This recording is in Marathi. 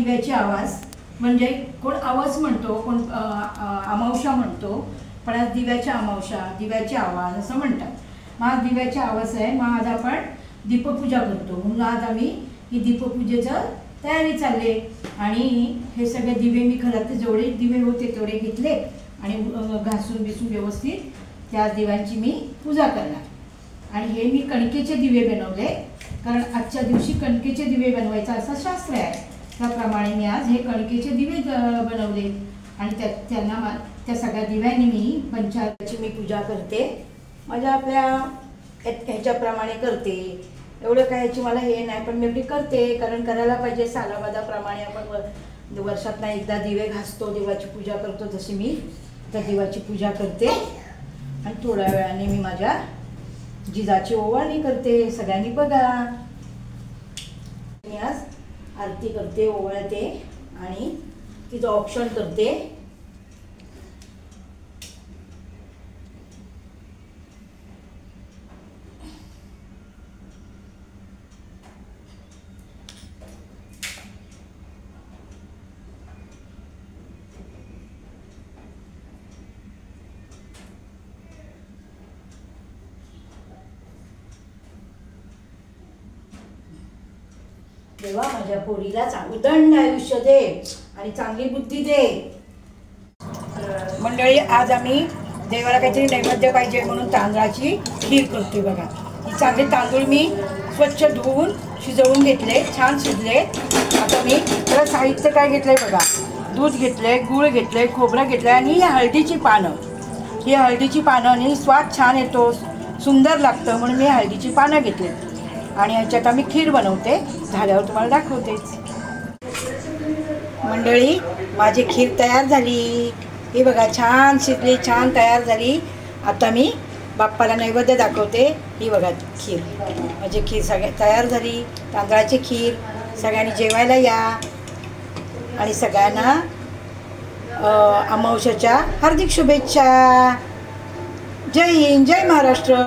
दिव्याची आवाज म्हणजे कोण आवाज म्हणतो, कोण अमावस्या म्हणतो, पण आज दिव्याची अमावस्या, दिव्याची आवाज असं म्हणतात। मग आज दिव्याची आवाज आहे, मग आज आपण दीपपूजा करतो। म्हणून आज आम्ही ही दीपपूजेचं तयारी चालली आहे। आणि हे सगळे दिवे मी घरात जेवढे दिवे होते तेवढे घेतले आणि घासून बिसून व्यवस्थित त्या दिव्यांची मी पूजा करणार। आणि हे मी कणकेचे दिवे बनवले, कारण आजच्या दिवशी कणकेचे दिवे बनवायचं असं शास्त्र आहे। त्याप्रमाणे मी आज हे कणकेचे दिवे बनवले आणि त्यांना त्या सगळ्या दिव्यांनी मी पंचामृताची मी पूजा करते। माझ्या आपल्या ह्याच्याप्रमाणे करते, एवढं काय याची मला हे नाही, पण मी एवढी करते कारण करायला पाहिजे। सालाबादाप्रमाणे आपण वर्षातनं एकदा दिवे घासतो, देवाची पूजा करतो, तशी मी त्या देवाची पूजा करते। आणि थोड्या वेळाने मी माझ्या जिजाची ओवाळणी करते। सगळ्यांनी बघा, मी आज आरती करते, ओवाळते आणि तिचं ऑप्शन करते। देवा माझ्या पोरीला उदंड आयुष्य दे आणि चांगली बुद्धी दे। मंडळी, आज आम्ही देवाला काहीतरी नैवेद्य पाहिजे म्हणून तांदळाची खीर करते। बघा, ही चांगले तांदूळ मी स्वच्छ धुवून शिजवून घेतले, छान शिजले। आता मी त्याला साहित्य काय घेतलंय बघा, दूध घेतले, गूळ घेतले, खोबरं घेतलं आणि ही हळदीची पानं। ही हळदीची पानं आणि स्वाद छान येतो, सुंदर लागतं म्हणून मी हळदीची पानं घेतली आणि ह्याच्यात आम्ही खीर बनवते। झाल्यावर तुम्हाला दाखवतेच। मंडळी, माझी खीर तयार झाली, हे बघा छान शिजली, छान तयार झाली। आता मी बाप्पाला नैवेद्य दाखवते। ही बघा खीर, माझी खीर सगळ्या तयार झाली, तांदळाची खीर। सगळ्यांनी जेवायला या आणि सगळ्यांना अमावस्येच्या हार्दिक शुभेच्छा। जय हिंद, जय महाराष्ट्र।